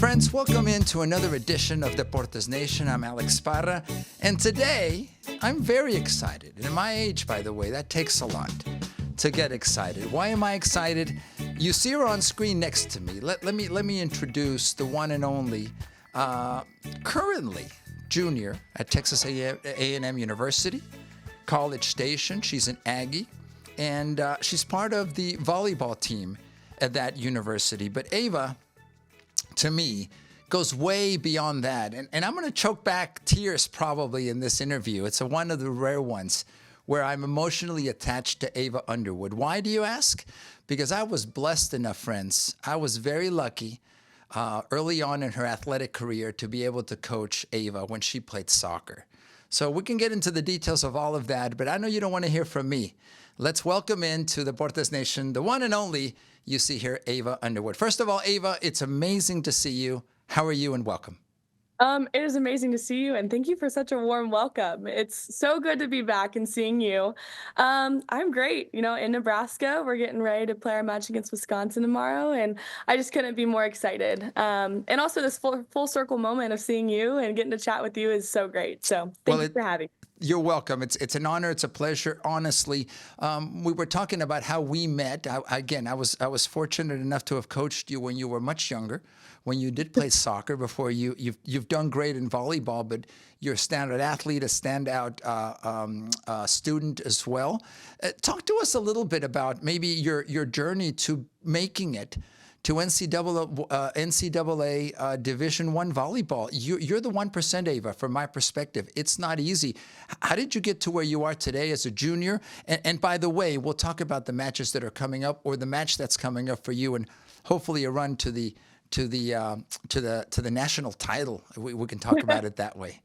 Friends, welcome into another edition of Deportes Nation. I'm Alex Parra, and today I'm very excited. And at my age, by the way, that takes a lot to get excited. Why am I excited? You see her on screen next to me. Let me introduce the one and only, currently junior at Texas A&M University, College Station. She's an Aggie, and she's part of the volleyball team at that university. But Ava, to me, goes way beyond that. And I'm going to choke back tears probably in this interview. It's one of the rare ones where I'm emotionally attached to Ava Underwood. Why, do you ask? Because I was blessed enough, friends. I was very lucky early on in her athletic career to be able to coach Ava when she played soccer. So we can get into the details of all of that, but I know you don't want to hear from me. Let's welcome into the Deportes Nation, the one and only, you see here, Ava Underwood. First of all, Ava, it's amazing to see you. How are you, and welcome? It is amazing to see you, and thank you for such a warm welcome. It's so good to be back and seeing you. I'm great. In Nebraska, we're getting ready to play our match against Wisconsin tomorrow, and I just couldn't be more excited. And also, this full circle moment of seeing you and getting to chat with you is so great. So thank you for having me. You're welcome. It's an honor. It's a pleasure. Honestly, we were talking about how we met. I was fortunate enough to have coached you when you were much younger, when you did play soccer. Before you've done great in volleyball, but you're a standout athlete, a standout student as well. Talk to us a little bit about maybe your journey to making it to NCAA Division I volleyball. You're the 1%, Ava, from my perspective. It's not easy. How did you get to where you are today as a junior? And by the way, we'll talk about the matches that are coming up, or the match that's coming up for you, and hopefully a run to the national title. We can talk about it that way.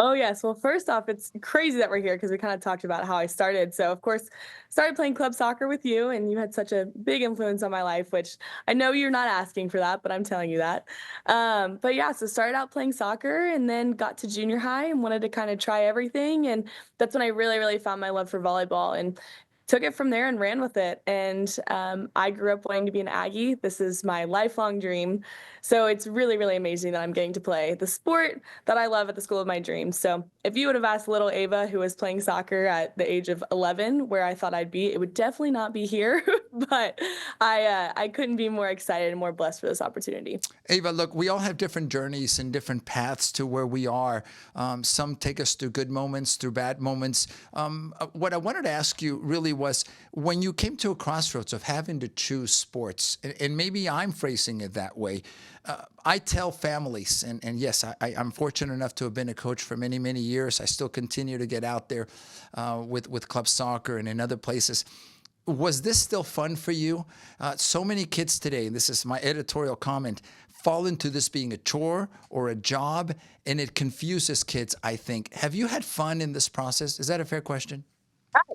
Oh, yes. Well, first off, it's crazy that we're here because we kind of talked about how I started. So, of course, started playing club soccer with you, and you had such a big influence on my life, which I know you're not asking for that, but I'm telling you that. But yeah, so started out playing soccer and then got to junior high and wanted to kind of try everything. And that's when I really, really found my love for volleyball and took it from there and ran with it. And I grew up wanting to be an Aggie. This is my lifelong dream. So it's really, really amazing that I'm getting to play the sport that I love at the school of my dreams. So if you would have asked little Ava, who was playing soccer at the age of 11, where I thought I'd be, it would definitely not be here. But I couldn't be more excited and more blessed for this opportunity. Ava, look, we all have different journeys and different paths to where we are. Some take us through good moments, through bad moments. What I wanted to ask you really was, when you came to a crossroads of having to choose sports, and maybe I'm phrasing it that way, I tell families, and yes, I'm fortunate enough to have been a coach for many, many years. I still continue to get out there with club soccer and in other places. Was this still fun for you? So many kids today, and this is my editorial comment, fall into this being a chore or a job, and it confuses kids, I think. Have you had fun in this process? Is that a fair question?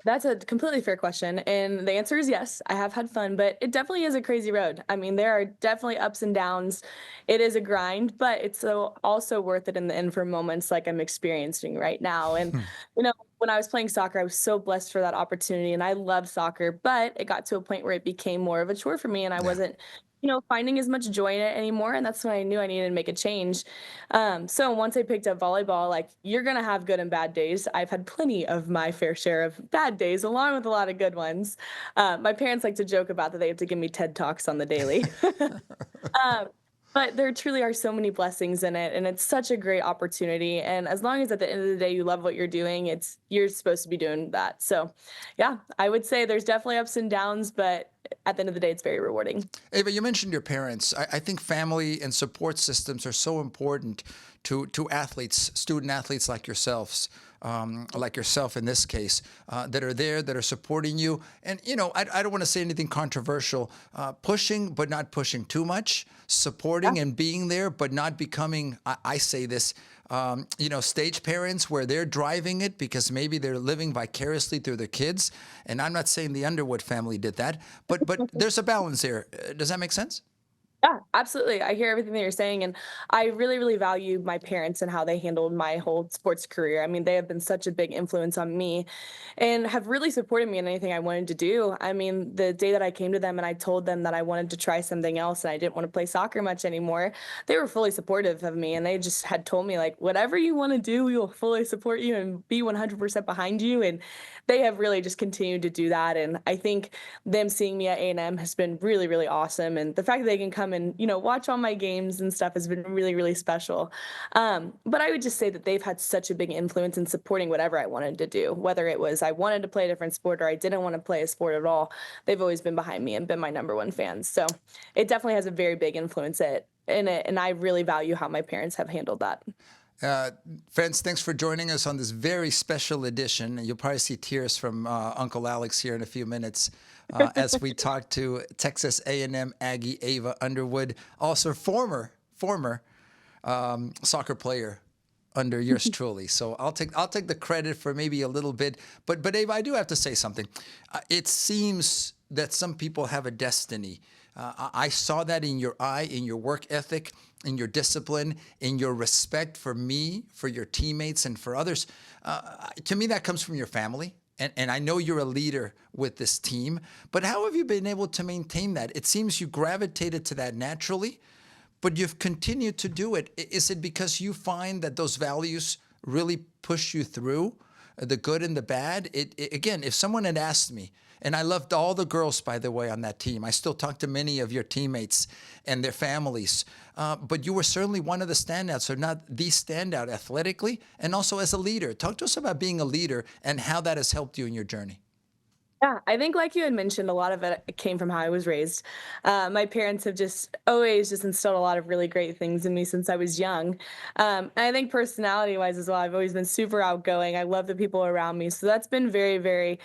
That's a completely fair question. And the answer is yes, I have had fun, but it definitely is a crazy road. I mean, there are definitely ups and downs. It is a grind, but it's also worth it in the end for moments like I'm experiencing right now. And, when I was playing soccer, I was so blessed for that opportunity, and I love soccer, but it got to a point where it became more of a chore for me, and I Yeah. wasn't finding as much joy in it anymore. And that's when I knew I needed to make a change. So once I picked up volleyball, like, you're going to have good and bad days. I've had plenty of my fair share of bad days, along with a lot of good ones. My parents like to joke about that they have to give me TED Talks on the daily. um, but there truly are so many blessings in it, and it's such a great opportunity. And as long as at the end of the day you love what you're doing, you're supposed to be doing that. So, yeah, I would say there's definitely ups and downs, but at the end of the day, it's very rewarding. Ava, you mentioned your parents. I think family and support systems are so important to athletes, student athletes like yourself in this case, that are there, that are supporting you. And, I don't want to say anything controversial, pushing, but not pushing too much, supporting and being there, but not becoming, I say this, stage parents where they're driving it because maybe they're living vicariously through their kids. And I'm not saying the Underwood family did that, but there's a balance there. Does that make sense? Yeah, absolutely. I hear everything that you're saying, and I really, really value my parents and how they handled my whole sports career. I mean, they have been such a big influence on me and have really supported me in anything I wanted to do. I mean, the day that I came to them and I told them that I wanted to try something else and I didn't want to play soccer much anymore, they were fully supportive of me and they just had told me like, whatever you want to do, we will fully support you and be 100% behind you. And they have really just continued to do that. And I think them seeing me at A&M has been really, really awesome. And the fact that they can come and, watch all my games and stuff has been really, really special. But I would just say that they've had such a big influence in supporting whatever I wanted to do, whether it was I wanted to play a different sport or I didn't want to play a sport at all. They've always been behind me and been my number one fans. So it definitely has a very big influence in it. And I really value how my parents have handled that. Uh, Friends, thanks for joining us on this very special edition. You'll probably see tears from Uncle Alex here in a few minutes as we talk to Texas A&M Aggie Ava Underwood, also former soccer player under yours truly. So I'll take the credit for maybe a little bit. But Ava, I do have to say something. It seems that some people have a destiny. I saw that in your eye, in your work ethic, in your discipline, in your respect for me, for your teammates, and for others. To me, that comes from your family. And I know you're a leader with this team, but how have you been able to maintain that? It seems you gravitated to that naturally, but you've continued to do it. Is it because you find that those values really push you through the good and the bad? Again, if someone had asked me, and I loved all the girls, by the way, on that team. I still talk to many of your teammates and their families. But you were certainly one of the standouts, or not the standout athletically, and also as a leader. Talk to us about being a leader and how that has helped you in your journey. Yeah, I think like you had mentioned, a lot of it came from how I was raised. My parents have just always just instilled a lot of really great things in me since I was young. And I think personality-wise as well, I've always been super outgoing. I love the people around me, so that's been very, very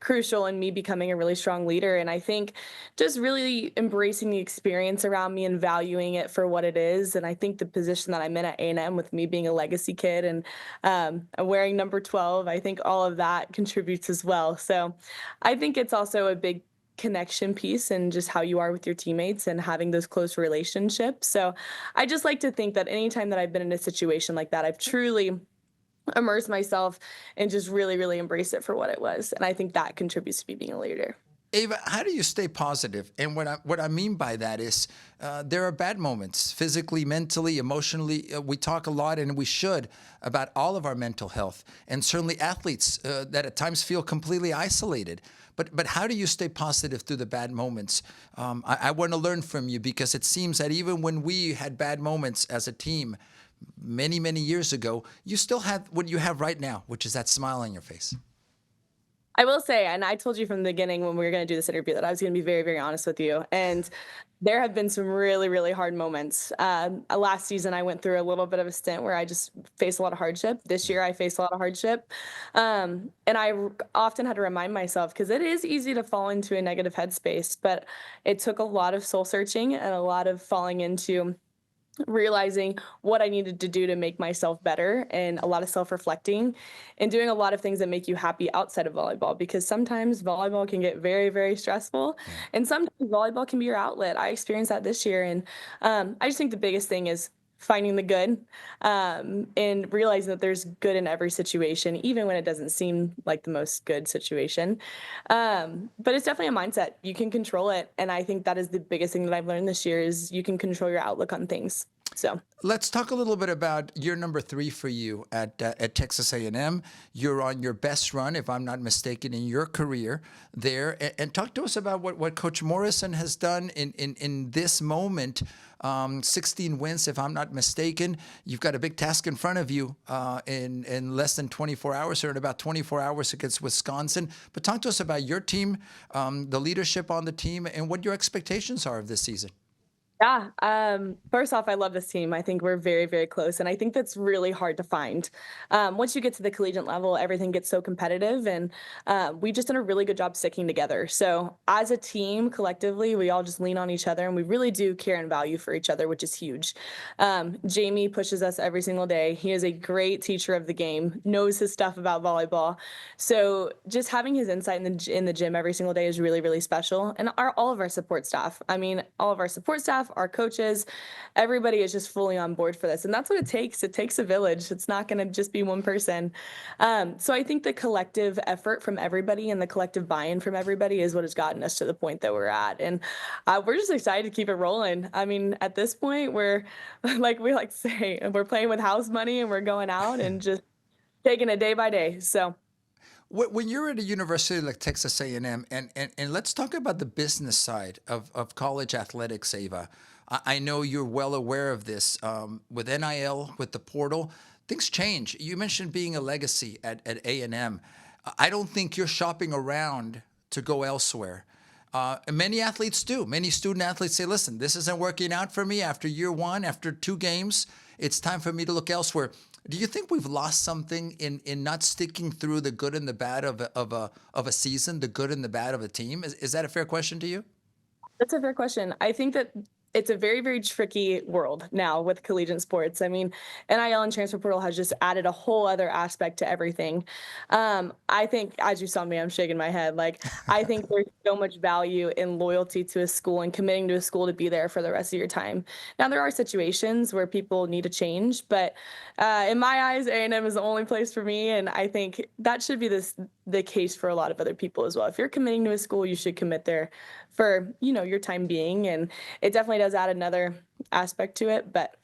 crucial in me becoming a really strong leader. And I think just really embracing the experience around me and valuing it for what it is. And I think the position that I'm in at A&M with me being a legacy kid and wearing number 12, I think all of that contributes as well. So I think it's also a big connection piece and just how you are with your teammates and having those close relationships. So I just like to think that anytime that I've been in a situation like that, I've truly immersed myself and just really, really embraced it for what it was. And I think that contributes to me being a leader. Ava, how do you stay positive? And what I mean by that is there are bad moments, physically, mentally, emotionally. We talk a lot, and we should, about all of our mental health, and certainly athletes that at times feel completely isolated. But how do you stay positive through the bad moments? I want to learn from you, because it seems that even when we had bad moments as a team many, many years ago, you still have what you have right now, which is that smile on your face. I will say, and I told you from the beginning when we were going to do this interview that I was going to be very, very honest with you. And there have been some really, really hard moments. Last season, I went through a little bit of a stint where I just faced a lot of hardship. This year, I faced a lot of hardship. And often had to remind myself, because it is easy to fall into a negative headspace, but it took a lot of soul searching and a lot of falling into realizing what I needed to do to make myself better and a lot of self-reflecting and doing a lot of things that make you happy outside of volleyball, because sometimes volleyball can get very, very stressful Yeah. and sometimes volleyball can be your outlet. I experienced that this year. And I just think the biggest thing is finding the good, and realizing that there's good in every situation, even when it doesn't seem like the most good situation. But it's definitely a mindset. You can control it. And I think that is the biggest thing that I've learned this year is you can control your outlook on things. So Let's talk a little bit about year number 3 for you at Texas A&M. You're on your best run, if I'm not mistaken, in your career there. And talk to us about what Coach Morrison has done in this moment. 16 wins, if I'm not mistaken. You've got a big task in front of you in less than 24 hours, or in about 24 hours against Wisconsin. But talk to us about your team, the leadership on the team, and what your expectations are of this season. yeah, first off, I love this team. I think we're very, very close, and I think that's really hard to find. Once you get to the collegiate level, everything gets so competitive, and we've just done a really good job sticking together. So as a team, collectively, we all just lean on each other, and we really do care and value for each other, which is huge. Jamie pushes us every single day. He is a great teacher of the game, knows his stuff about volleyball. So just having his insight in the gym every single day is really, really special. And all of our support staff. I mean, all of our support staff staff, our coaches, everybody is just fully on board for this. And that's what it takes. It takes a village. It's not going to just be one person. So I think the collective effort from everybody and the collective buy-in from everybody is what has gotten us to the point that we're at. And we're just excited to keep it rolling. I mean, at this point, we're like we like to say, we're playing with house money and we're going out and just taking it day by day. So When you're at a university like Texas A&M, and let's talk about the business side of college athletics, Ava. I know you're well aware of this. With NIL, with the portal, things change. You mentioned being a legacy at A&M. I don't think you're shopping around to go elsewhere. And many athletes do. Many student athletes say, listen, this isn't working out for me after year one, after 2 games. It's time for me to look elsewhere. Do you think we've lost something in not sticking through the good and the bad of a season, the good and the bad of a team? Is that a fair question to you? that's a fair question. I think that it's a very, very tricky world now with collegiate sports. I mean, NIL and transfer portal has just added a whole other aspect to everything. I think, as you saw me, I'm shaking my head. Like, I think there's so much value in loyalty to a school and committing to a school to be there for the rest of your time. Now, there are situations where people need to change, but in my eyes, A&M is the only place for me, and I think that should be the case for a lot of other people as well. If you're committing to a school, you should commit there for your time being, and it definitely does add another aspect to it, but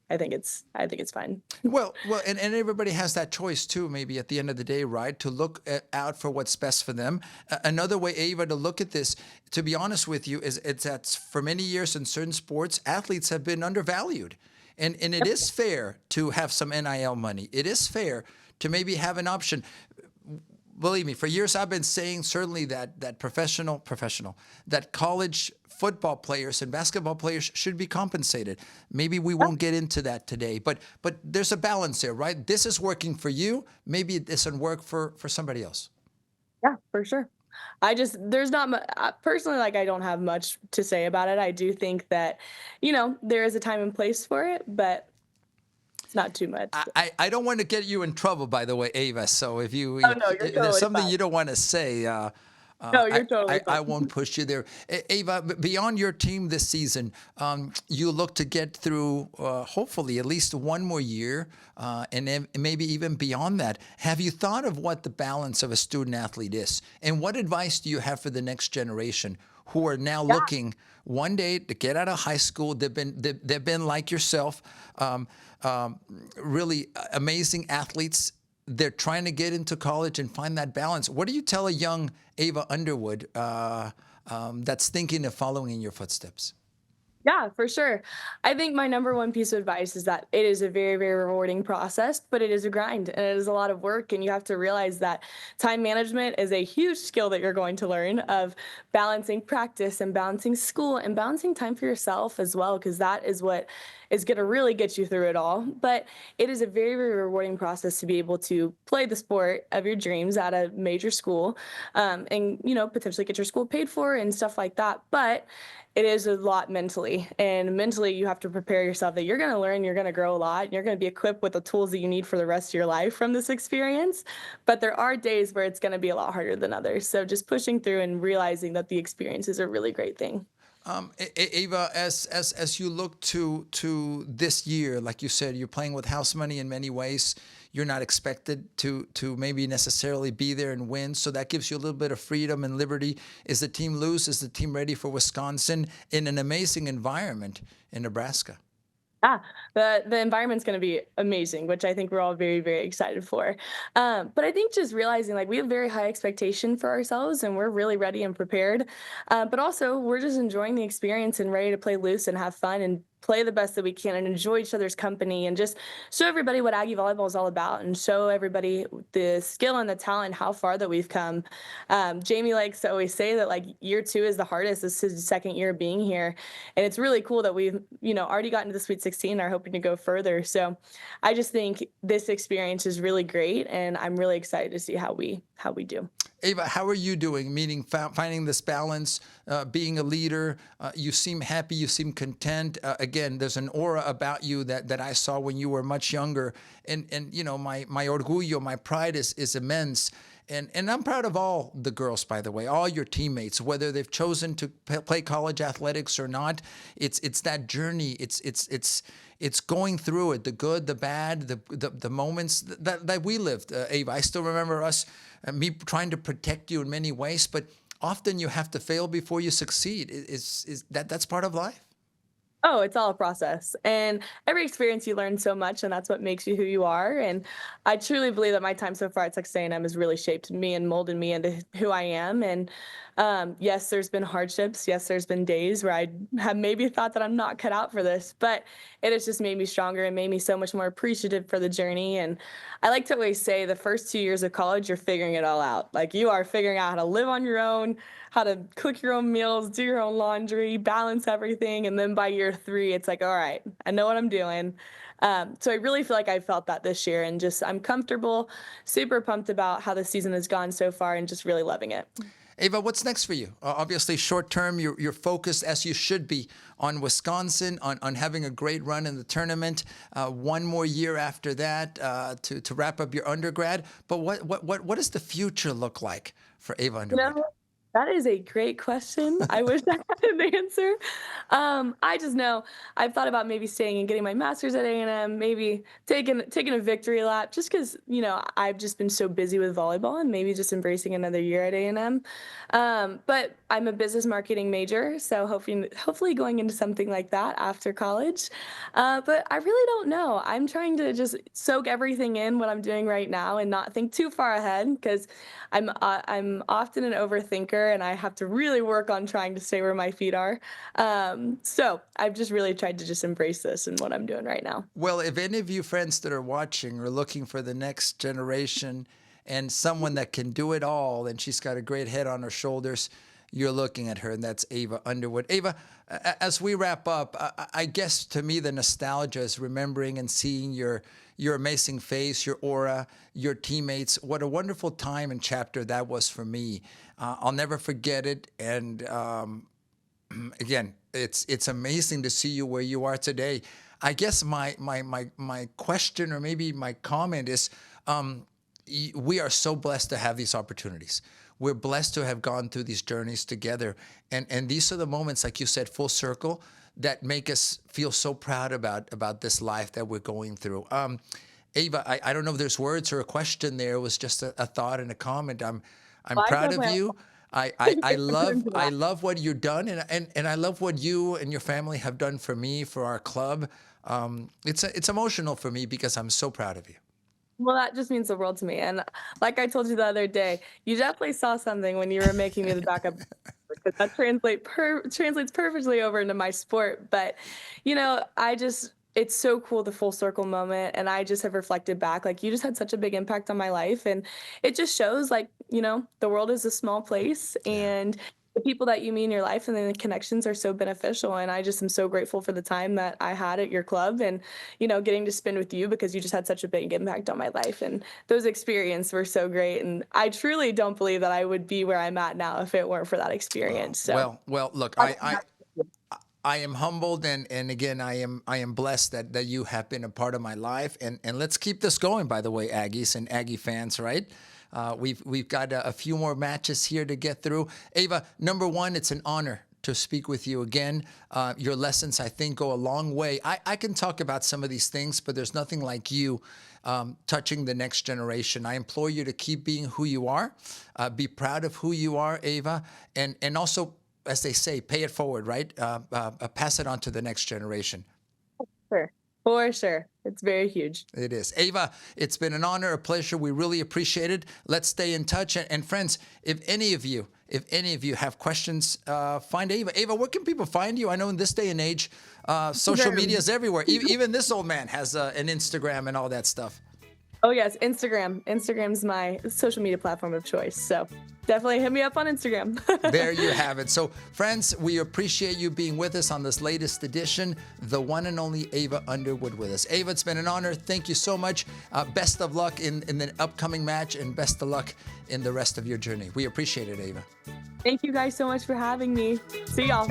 I think it's fine. And everybody has that choice too, maybe at the end of the day, right? To look out for what's best for them. Another way, Ava, to look at this, to be honest with you, is it's that for many years in certain sports, athletes have been undervalued. And it is fair to have some NIL money. It is fair to maybe have an option. Believe me, for years I've been saying certainly that professional, that college football players and basketball players should be compensated. Maybe we won't get into that today, but there's a balance there, right? This is working for you. Maybe it doesn't work for somebody else. Yeah, for sure. There's not much, personally, like, I don't have much to say about it. I do think that, there is a time and place for it, but it's not too much. I don't want to get you in trouble, by the way, Ava. So if Oh, no, you're if there's totally something fine. you don't want to say, No, you're totally I fine. won't push you there. Ava, beyond your team this season, you look to get through, hopefully, at least one more year, and then maybe even beyond that. Have you thought of what the balance of a student athlete is? And what advice do you have for the next generation who are now looking one day to get out of high school? They've been like yourself, really amazing athletes. They're trying to get into college and find that balance. What do you tell a young Ava Underwood that's thinking of following in your footsteps? Yeah, for sure. I think my number one piece of advice is that it is a very, very rewarding process, but it is a grind and it is a lot of work. And you have to realize that time management is a huge skill that you're going to learn, of balancing practice and balancing school and balancing time for yourself as well, because that is what is going to really get you through it all. But it is a very, very rewarding process to be able to play the sport of your dreams at a major school, and, potentially get your school paid for and stuff like that. But it is a lot mentally, and mentally you have to prepare yourself that you're going to learn, you're going to grow a lot, and you're going to be equipped with the tools that you need for the rest of your life from this experience. But there are days where it's going to be a lot harder than others. So just pushing through and realizing that the experience is a really great thing. Ava, as you look to this year, like you said, you're playing with house money in many ways. You're not expected to maybe necessarily be there and win, so that gives you a little bit of freedom and liberty. Is the team loose? Is the team ready for Wisconsin in an amazing environment in Nebraska? Yeah, the environment's going to be amazing, which I think we're all very, very excited for. But I think just realizing, like, we have very high expectation for ourselves and we're really ready and prepared. But also we're just enjoying the experience and ready to play loose and have fun and play the best that we can and enjoy each other's company and just show everybody what Aggie volleyball is all about and show everybody the skill and the talent, how far that we've come. Jamie likes to always say that, like, year 2 is the hardest. This is his second year being here. And it's really cool that we've, already gotten to the Sweet 16 and are hoping to go further. So I just think this experience is really great and I'm really excited to see how we do. Ava, how are you doing? Meaning finding this balance, being a leader. You seem happy. You seem content. Again, there's an aura about you that I saw when you were much younger. And my orgullo, my pride is immense. And I'm proud of all the girls, by the way, all your teammates, whether they've chosen to play college athletics or not. It's that journey. It's going through it, the good, the bad, the moments that we lived. Ava, I still remember me trying to protect you in many ways, but often you have to fail before you succeed. That's part of life? Oh, it's all a process. And every experience you learn so much, and that's what makes you who you are. And I truly believe that my time so far at Texas A&M has really shaped me and molded me into who I am. And yes, there's been hardships. Yes, there's been days where I have maybe thought that I'm not cut out for this, but it has just made me stronger and made me so much more appreciative for the journey. And I like to always say the first 2 years of college, you're figuring it all out. Like you are figuring out how to live on your own, how to cook your own meals, do your own laundry, balance everything. And then by year 3, it's like, all right, I know what I'm doing. So I really feel like I felt that this year, and just I'm comfortable, super pumped about how the season has gone so far and just really loving it. Ava, what's next for you? Obviously, short term, you're focused, as you should be, on Wisconsin, on having a great run in the tournament. One more year after that to wrap up your undergrad. But what does the future look like for Ava Underwood? That is a great question. I wish I had an answer. I just know I've thought about maybe staying and getting my master's at A&M, maybe taking a victory lap, just because I've just been so busy with volleyball, and maybe just embracing another year at A&M. But I'm a business marketing major, so hopefully going into something like that after college. But I really don't know. I'm trying to just soak everything in what I'm doing right now and not think too far ahead, because I'm often an overthinker, and I have to really work on trying to stay where my feet are. So I've just really tried to just embrace this and what I'm doing right now. Well, if any of you friends that are watching are looking for the next generation and someone that can do it all, and she's got a great head on her shoulders, you're looking at her, and that's Ava Underwood. Ava, as we wrap up, I guess to me the nostalgia is remembering and seeing your amazing face, your aura, your teammates. What a wonderful time and chapter that was for me. I'll never forget it. And again, it's amazing to see you where you are today. I guess my question, or maybe my comment, is we are so blessed to have these opportunities. We're blessed to have gone through these journeys together. And these are the moments, like you said, full circle, that make us feel so proud about this life that we're going through. Ava, I don't know if there's words or a question there. It was just a thought and a comment. I'm proud of you. I love what you've done, and I love what you and your family have done for me, for our club. It's emotional for me because I'm so proud of you. Well, that just means the world to me. And like I told you the other day, you definitely saw something when you were making me the backup, because that translates perfectly over into my sport. But, it's so cool, the full circle moment. And I just have reflected back, like, you just had such a big impact on my life. And it just shows, like, the world is a small place, and the people that you meet in your life and then the connections are so beneficial. And I just am so grateful for the time that I had at your club, and, getting to spend with you, because you just had such a big impact on my life. And those experiences were so great. And I truly don't believe that I would be where I'm at now if it weren't for that experience. So well, look, I am humbled, and again, I am blessed that you have been a part of my life, and let's keep this going, by the way, Aggies and Aggie fans, right? We've got a few more matches here to get through. Ava, number one, it's an honor to speak with you again. Your lessons, I think, go a long way. I can talk about some of these things, but there's nothing like you touching the next generation. I implore you to keep being who you are, be proud of who you are, Ava, and also, as they say, pay it forward, right? Pass it on to the next generation. sure. For sure. It's very huge. It is. Ava, it's been an honor, a pleasure. We really appreciate it. Let's stay in touch. And friends, if any of you have questions, find Ava. Ava, where can people find you? I know in this day and age, social media is everywhere. Even this old man has an Instagram and all that stuff. Oh, yes, Instagram. Instagram's my social media platform of choice. So definitely hit me up on Instagram. There you have it. So, friends, we appreciate you being with us on this latest edition. The one and only Ava Underwood with us. Ava, it's been an honor. Thank you so much. Best of luck in the upcoming match, and best of luck in the rest of your journey. We appreciate it, Ava. Thank you guys so much for having me. See y'all.